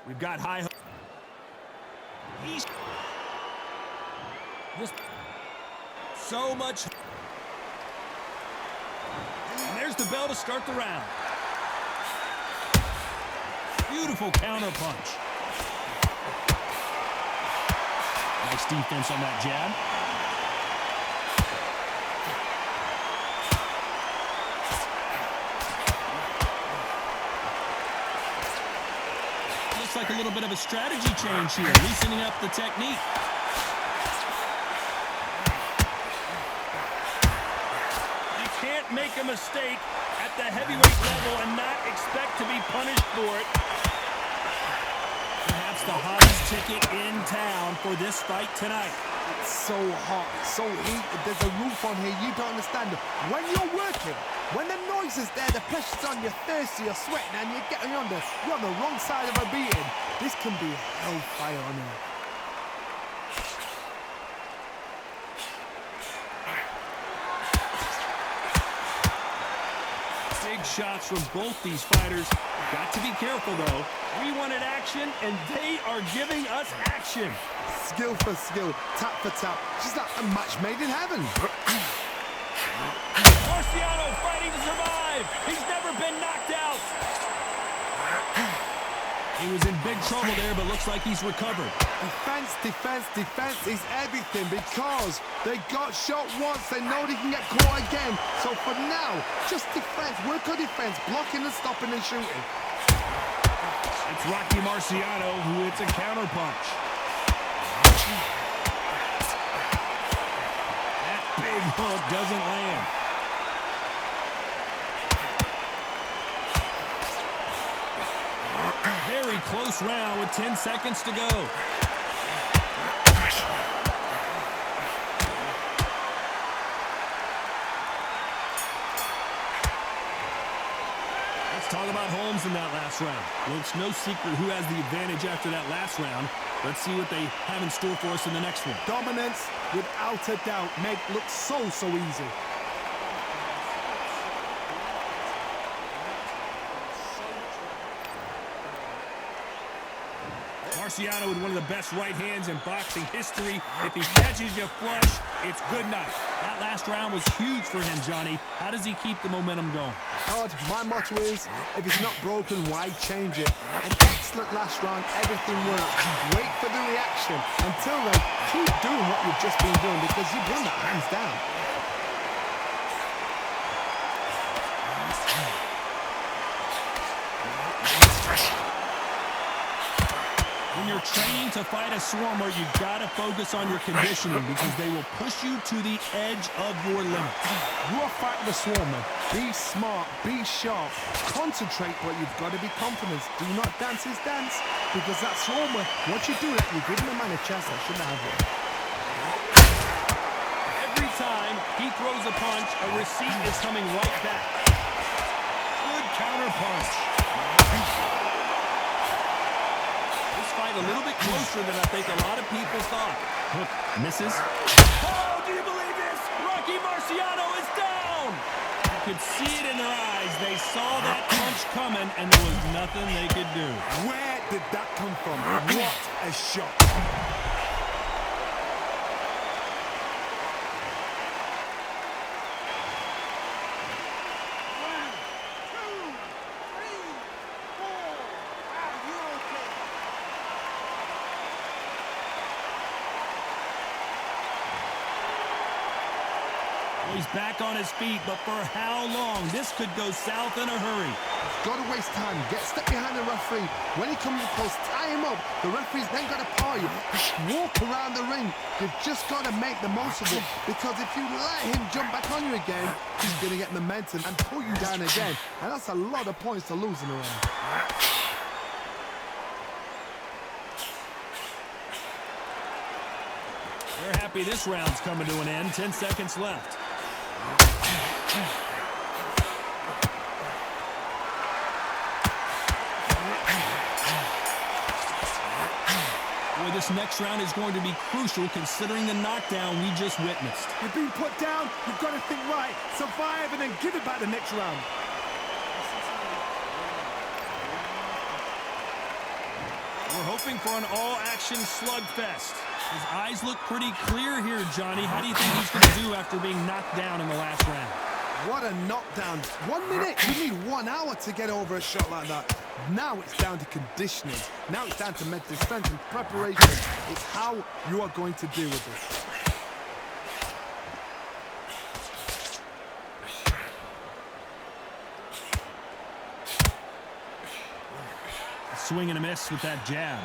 We've got high hopes. So much. And there's the bell to start the round. Beautiful counter punch. Nice defense on that jab. Looks like a little bit of a strategy change here, loosening up the technique. You can't make a mistake at the heavyweight level and not expect to be punished for it. Perhaps the hottest ticket in town for this fight tonight. It's so hot, so heated. There's a roof on here. You don't understand. When you're working, when the noise is there, the pressure's on, you're thirsty, you're sweating, and you're getting under. You're on the wrong side of a beating. This can be hellfire on here. Big shots from both these fighters. Got to be careful, though. We wanted action, and they are giving us action. Skill for skill, tap for tap. Just like a match made in heaven. Marciano fighting to survive. He's never been knocked out. He was in big trouble there, but looks like he's recovered. Defense, defense, defense is everything because they got shot once. They know they can get caught again. So for now, just defense, work on defense, blocking and stopping and shooting. It's Rocky Marciano who hits a counter punch. That big hook doesn't land. Very close round with 10 seconds to go. Let's talk about Holmes in that last round. Well, it's no secret who has the advantage after that last round. Let's see what they have in store for us in the next one. Dominance, without a doubt, make look so easy. Marciano with one of the best right hands in boxing history. If he catches you flush, it's good night. That last round was huge for him, Johnny. How does he keep the momentum going? Hard. My motto is, if it's not broken, why change it? An excellent last round, everything worked. Wait for the reaction. Until then, keep doing what you've just been doing because you've won that hands down. When you're training to fight a swarmer, you've got to focus on your conditioning because they will push you to the edge of your limits. You are fighting the swarmer. Be smart, be sharp, concentrate, but you've got to be confident. Do not dance his dance because that swarmer, once you do that, you're giving the man a chance that shouldn't have it. Every time he throws a punch, a receipt is coming right back. Good counter punch. A little bit closer than I think a lot of people thought. Hook misses. Oh, do you believe this? Rocky Marciano is down! You could see it in their eyes. They saw that punch coming, and there was nothing they could do. Where did that come from? What a shot! He's back on his feet, but for how long? This could go south in a hurry. Got to waste time. Get step behind the referee. When he comes close, tie him up. The referee's then got to paw you. Just walk around the ring. You've just got to make the most of it. Because if you let him jump back on you again, he's going to get momentum and pull you down again. And that's a lot of points to lose in a round. They're happy this round's coming to an end. 10 seconds left. Boy, this next round is going to be crucial considering the knockdown we just witnessed. You've been put down, you've got to think right, survive and then give it back the next round. We're hoping for an all-action slugfest. His eyes look pretty clear here, Johnny. How do you think he's going to do after being knocked down in the last round? What a knockdown. 1 minute. You need 1 hour to get over a shot like that. Now it's down to conditioning. Now it's down to mental strength and preparation. It's how you are going to deal with this. Swing and a miss with that jab.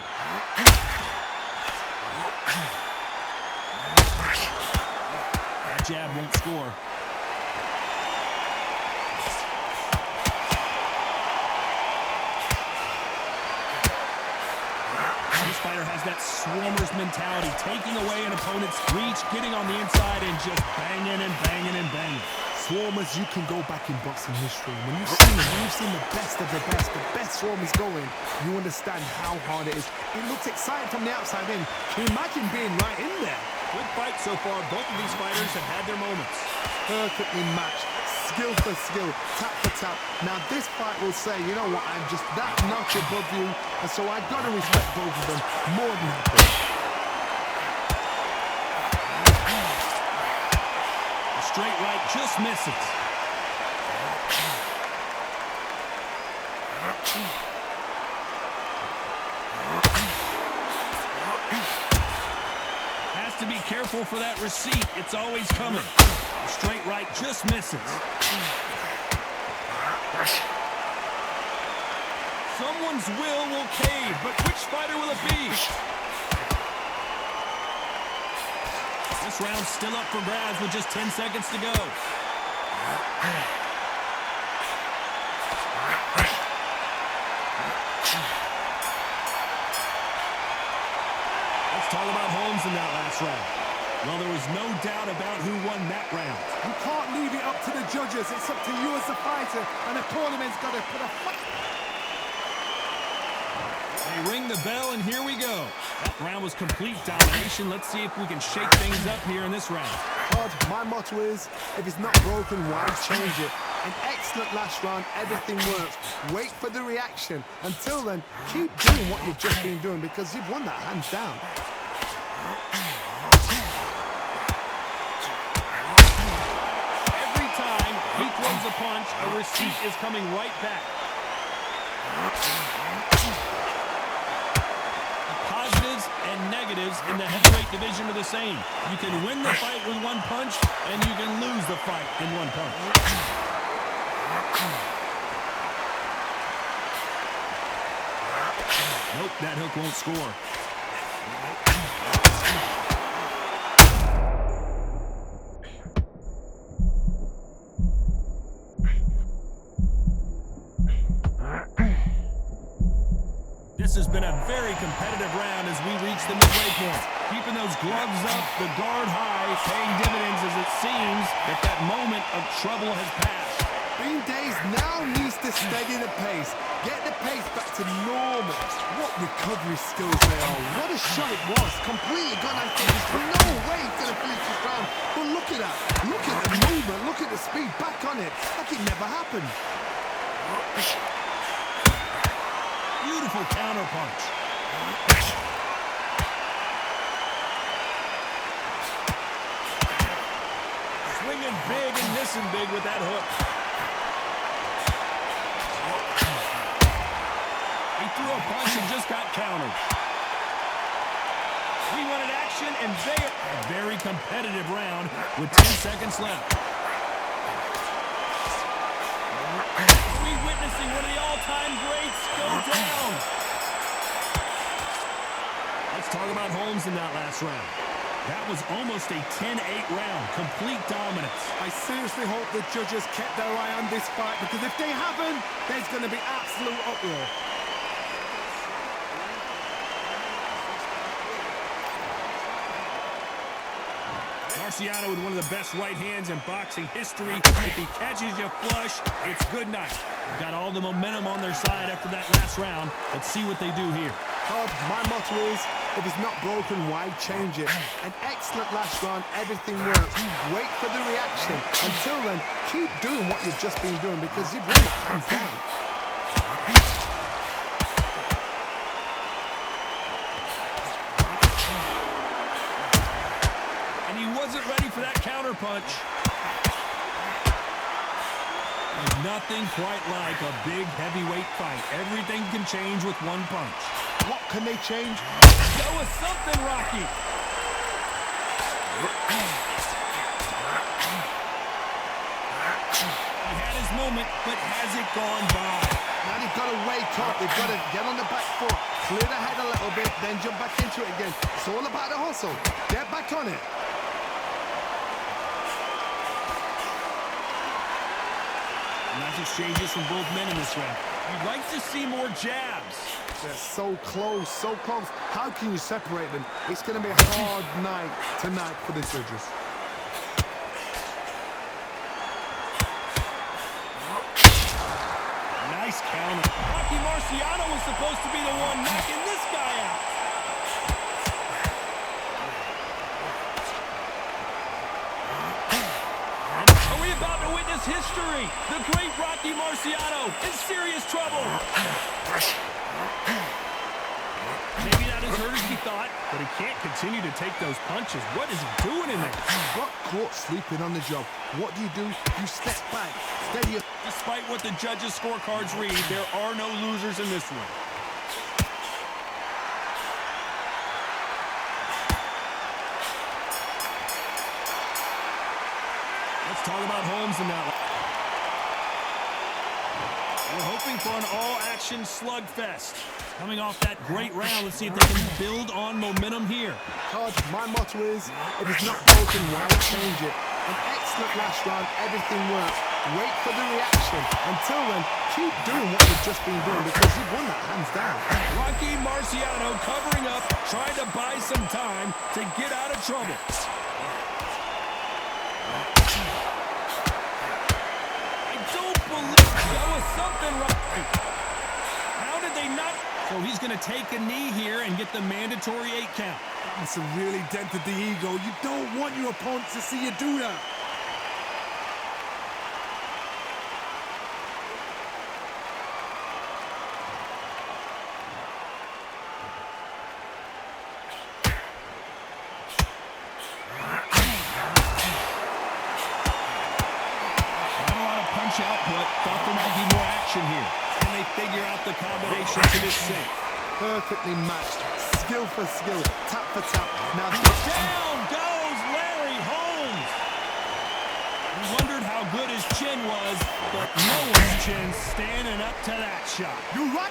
That jab won't score. This fighter has that swarmer's mentality, taking away an opponent's reach, getting on the inside and just banging and banging and banging. Swarmers, you can go back in boxing history. When you've seen the best of the best swarmers going, you understand how hard it is. It looks exciting from the outside in. Can you imagine being right in there? Good fight so far. Both of these fighters have had their moments. Perfectly matched. Skill for skill, tap for tap. Now this fight will say, you know what, I'm just that notch above you, and so I've got to respect both of them more than happy. Straight right just misses. Has to be careful for that receipt. It's always coming. Straight right just misses. Someone's will cave, but which fighter will it be? This round's still up for grabs with just 10 seconds to go. Let's talk about Holmes in that last round. Well, there was no doubt about who won that round. You can't leave it up to the judges. It's up to you as the fighter, and the tournament's got to put a fight. They ring the bell, and here we go. That round was complete domination. Let's see if we can shake things up here in this round. Todd, my motto is, if it's not broken, why change it? An excellent last round, everything works. Wait for the reaction. Until then, keep doing what you've just been doing, because you've won that hands down. Every time he throws a punch, a receipt is coming right back. Positives and negatives in the heavyweight division are the same. You can win the fight with one punch, and you can lose the fight in one punch. Nope, that hook won't score. This has been a very competitive round as we reach the midway point. Keeping those gloves up, the guard high, paying dividends as it seems that that moment of trouble has passed. Bean Days now needs to steady the pace. Get the pace back to normal. What recovery skills they are. What a shot it was. Completely gone out for this. No way he's going to finish this round. But look at that. Look at the movement. Look at the speed. Back on it. Like it never happened. Beautiful counter punch. Swinging big and missing big with that hook. He threw a punch and just got countered. We wanted action, and they are a very competitive round with 10 seconds left. We're witnessing one of the all-time greats go down. Let's talk about Holmes in that last round. That was almost a 10-8 round, complete dominance. I seriously hope the judges kept their eye on this fight, because if they haven't, there's going to be absolute uproar. Marciano with one of the best right hands in boxing history. If he catches you flush, it's good night. Got all the momentum on their side after that last round. Let's see what they do here. Todd, my motto is, if it's not broken, why change it? An excellent last round, everything works. Wait for the reaction. Until then, keep doing what you've just been doing, because you've won it, hands down. He threw a punch and just got countered. We witnessing one of the all-time greats go down. Let's talk about Holmes in that last round. That was almost a 10-8 round, complete dominance. I seriously hope the judges kept their eye on this fight, because if they haven't, there's going to be absolute uproar. Todd, my motto is, if it's not broken, why change it? An excellent last round, everything works. Wait for the reaction. Until then, keep doing what you've just been doing, because you've won it, hands down. for that counter punch. There's nothing quite like a big heavyweight fight. Everything can change with one punch. What can they change? Show us something, Rocky. He had his moment, but has it gone by? Now they've got to wake up. They've got to get on the back foot, clear the head a little bit, then jump back into it again. It's all about the hustle. Get back on it. Nice exchanges from both men in this round. You'd like to see more jabs. They're so close, so close. How can you separate them? It's going to be a hard night tonight for the judges. Nice counter. Rocky Marciano was supposed to be the one knocking this guy out. Are we about to witness history? The great Rocky Marciano in serious trouble. Maybe not as hurt as he thought, but he can't continue to take those punches. What is he doing in there? Got caught sleeping on the job. What do? You step back, steady. Despite what the judges' scorecards read, there are no losers in this one. Let's talk about Holmes in that one. We're hoping for an all-action slugfest. Coming off that great round, let's see if they can build on momentum here. Todd, my motto is, if it's not broken, why change it? An excellent last round, everything works. Wait for the reaction. Until then, keep doing what you've just been doing because you've won that hands down. Rocky Marciano covering up, trying to buy some time to get out of trouble. I don't believe that was something right. How did they not? So he's going to take a knee here and get the mandatory 8 count. It's really dented the ego. You don't want your opponent to see you do that. Not a lot of punch output. Thought there might be more action here. Can they figure out the combination to this sink? Perfectly matched. Skill for skill. Tap for tap. Now Down goes Larry Holmes. We wondered how good his chin was, but no one's chin standing up to that shot. you right.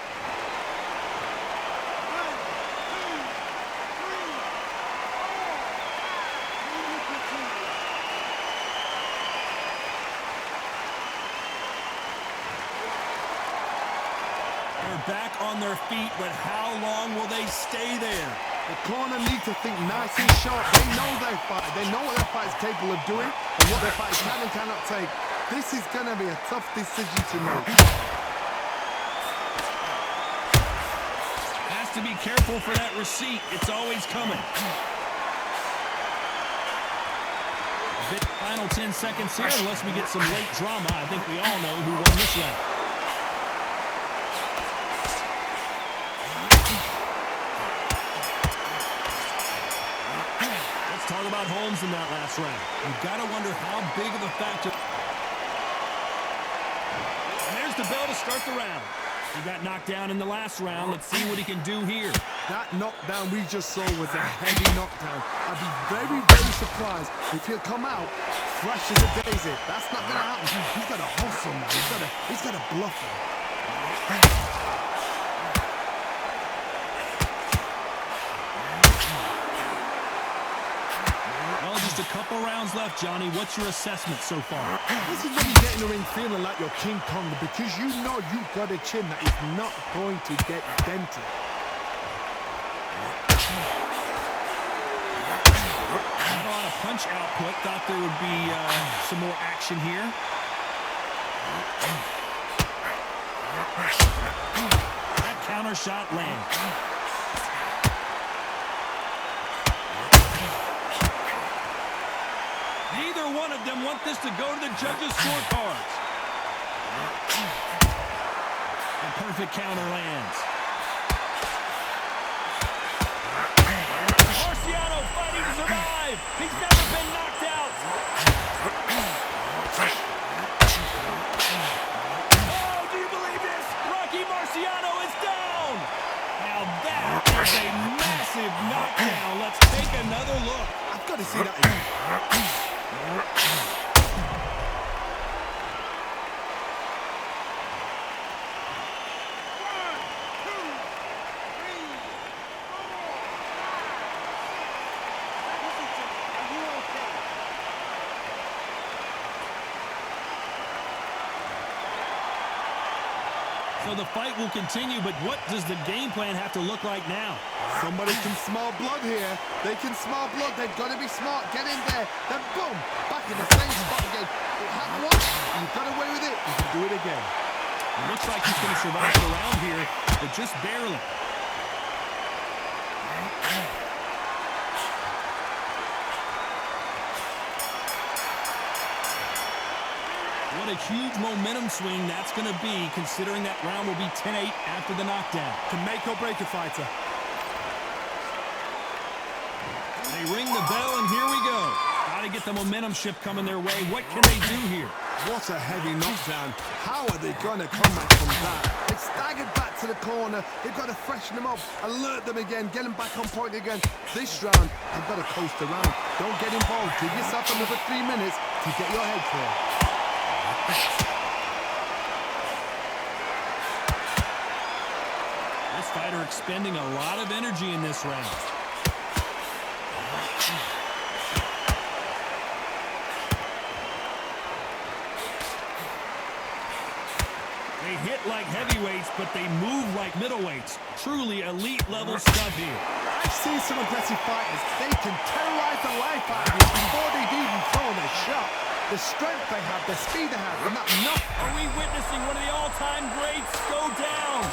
They're back on their feet, but how long will they stay there? The corner need to think nice and sharp. They know their fight. They know what their fight is capable of doing and what their fight can and cannot take. This is going to be a tough decision to make. Has to be careful for that receipt. It's always coming. Final 10 seconds here, unless we get some late drama. I think we all know who won this round. Talk about Holmes in that last round. You've got to wonder how big of a factor. And there's the bell to start the round. He got knocked down in the last round. Let's see what he can do here. That knockdown we just saw was a heavy knockdown. I'd be very, very surprised if he'll come out fresh as a daisy. That's not going to happen. He's got to hustle now. He's got to bluff him. Just a couple rounds left, Johnny. What's your assessment so far? This is when you get in the ring feeling like you're King Kong because you know you've got a chin that is not going to get dented. Not a lot of punch output. Thought there would be some more action here. That counter shot lands. Neither one of them want this to go to the judges' scorecards. A perfect counter lands. Marciano fighting to survive. He's never been knocked out So the fight will continue, but what does the game plan have to look like now? Somebody can smell blood here. They can smell blood. They've got to be smart. Get in there. Then boom, back in the same spot again. It had once. You got away with it. You can do it again. It looks like he's going to survive the round here, but just barely. What a huge momentum swing that's going to be, considering that round will be 10-8 after the knockdown. Can make or break a fighter. They ring the bell, and here we go. Got to get the momentum shift coming their way. What can they do here? What a heavy knockdown. How are they going to come back from that? They staggered back to the corner. They've got to freshen them up, alert them again, get them back on point again. This round, they've got to coast around. Don't get involved. Give yourself another 3 minutes to get your head clear. This fighter expending a lot of energy in this round. They hit like heavyweights, but they move like middleweights. Truly elite level stuff here. I've seen some aggressive fighters. They can terrorize the life out of you before they've even thrown a shot. The strength they have, the speed they have, and that knock. Are we witnessing one of the all-time greats go down?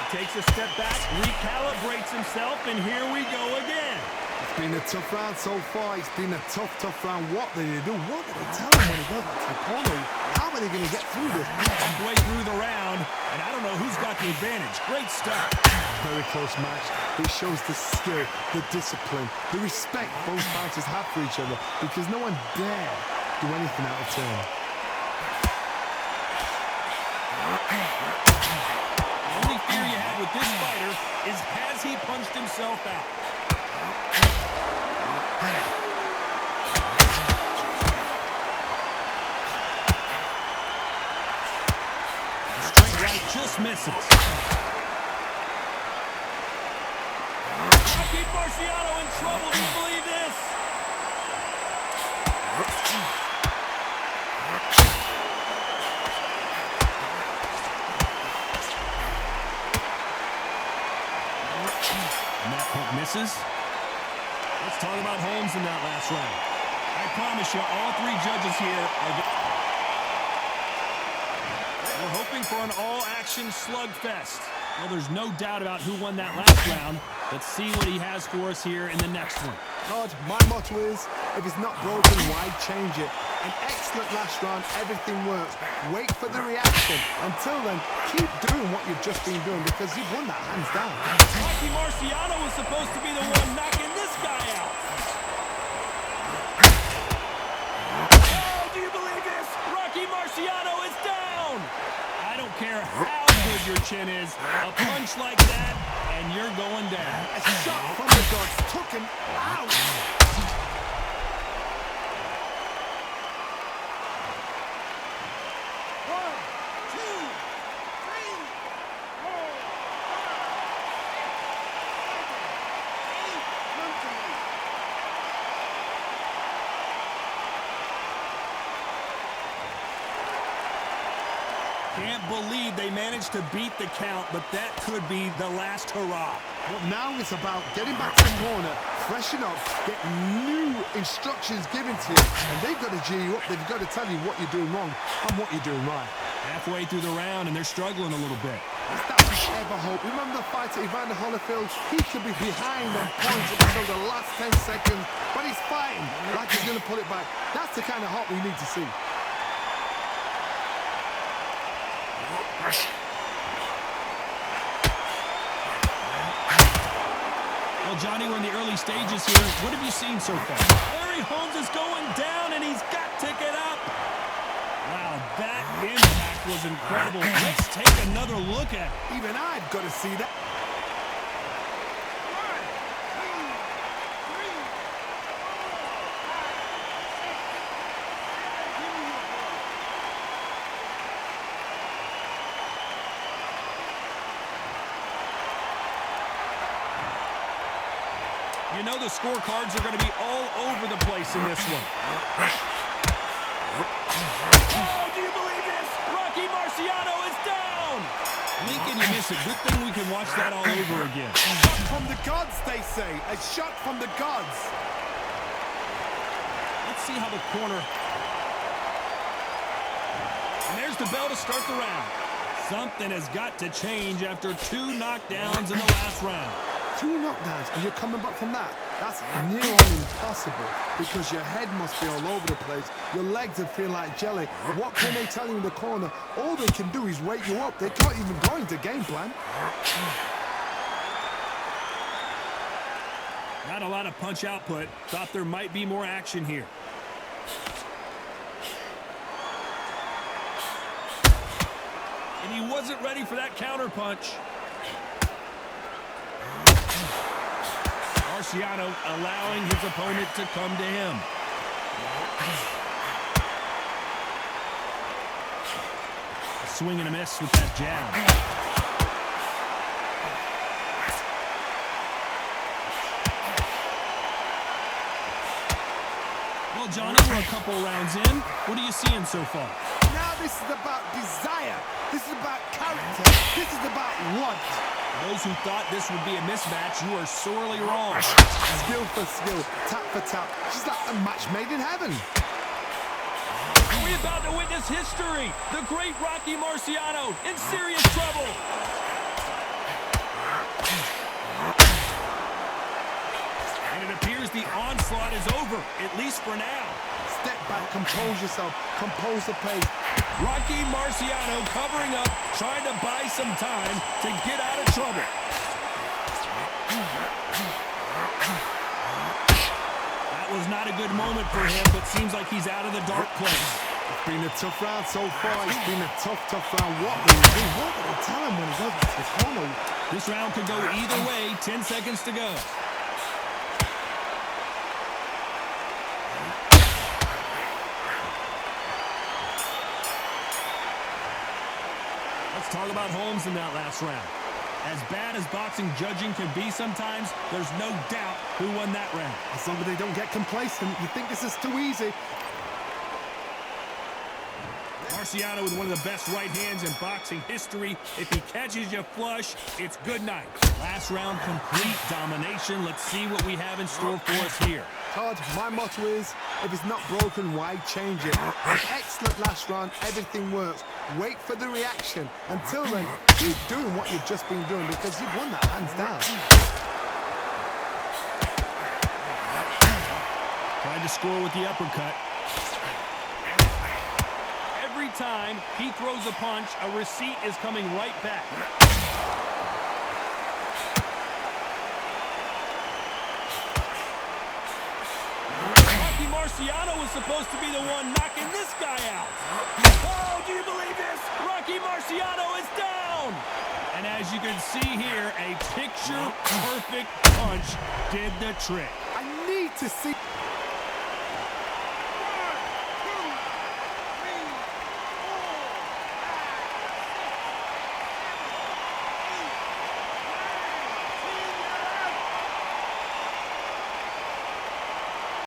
He takes a step back, recalibrates himself, and here we go again. It's been a tough round so far. It's been a tough round. What did they do? What did they tell him when he goes back to the corner? How are they going to get through this? Halfway through the round, and I don't know who's got the advantage. Great start. Very close match. It shows the skill, the discipline, the respect both fighters have for each other, because no one dare do anything out of turn. The only fear you have with this fighter is, has he punched himself out? The straight right just misses. Rocky Marciano in trouble. Do you believe this? And that hook misses. Let's talk about Holmes in that last round. I promise you, all three judges here are... We're hoping for an all-action slugfest. Well, there's no doubt about who won that last round. Let's see what he has for us here in the next one. God, my motto is, if it's not broken, why change it? An excellent last round, everything works. Wait for the reaction. Until then, keep doing what you've just been doing, because you've won that hands down. Rocky Marciano was supposed to be the one knocking this guy out. Oh, do you believe this? Rocky Marciano is down. I don't care how good your chin is. A punch like that, and you're going down. A shot from the gods took him out. Can't believe they managed to beat the count, but that could be the last hurrah. But now it's about getting back to the corner, freshen up, get new instructions given to you, and they've got to G you up. They've got to tell you what you're doing wrong and what you're doing right. Halfway through the round, and they're struggling a little bit. Is that we ever hope? Remember the fight at Evander Holyfield? He could be behind on points until the last 10 seconds, but he's fighting like he's going to pull it back. That's the kind of hope we need to see. Well, Johnny, we're in the early stages here. What have you seen so far? Larry Holmes is going down, and he's got to get up. Wow, that impact was incredible. Let's take another look at it. Even I've got to see that. You know the scorecards are going to be all over the place in this one. Oh, do you believe this? Rocky Marciano is down! Lincoln, you miss it. Good thing we can watch that all over again. Shot from the gods, they say. A shot from the gods. Let's see how the corner... And there's the bell to start the round. Something has got to change after 2 knockdowns in the last round. 2 knockdowns, and you're coming back from that? That's near on impossible, because your head must be all over the place. Your legs would feel like jelly. What can they tell you in the corner? All they can do is wake you up. They can't even go into game plan. Not a lot of punch output. Thought there might be more action here. And he wasn't ready for that counter punch. Marciano allowing his opponent to come to him. A swing and a miss with that jab. Well, Johnny, we're a couple rounds in. What are you seeing so far? Now this is about desire. This is about character. This is about want. Those who thought this would be a mismatch, you are sorely wrong. Skill for skill, tap for tap. She's like a match made in heaven. We're about to witness history. The great Rocky Marciano in serious trouble. And it appears the onslaught is over, at least for now. Step back, compose yourself, compose the pace. Rocky Marciano covering up, trying to buy some time to get out of trouble. That was not a good moment for him, but seems like he's out of the dark place. It's been a tough round so far. It's been a tough round. What will he do? What will he tell him when he goes back to his corner? This round could go either way. 10 seconds to go. Let's talk about Holmes in that last round. As bad as boxing judging can be sometimes, there's no doubt who won that round. As long as they don't get complacent, you think this is too easy. Marciano with one of the best right hands in boxing history. If he catches you flush, it's good night. Last round, complete domination. Let's see what we have in store for us here. Todd, my motto is, if it's not broken, why change it? An excellent last round, everything works. Wait for the reaction. Until then, keep doing what you've just been doing, because you've won that hands down. Tried to score with the uppercut. Every time he throws a punch, a receipt is coming right back. Rocky Marciano was supposed to be the one knocking this guy out. Oh, do you believe this? Rocky Marciano is down. And as you can see here, a picture-perfect punch did the trick. I need to see...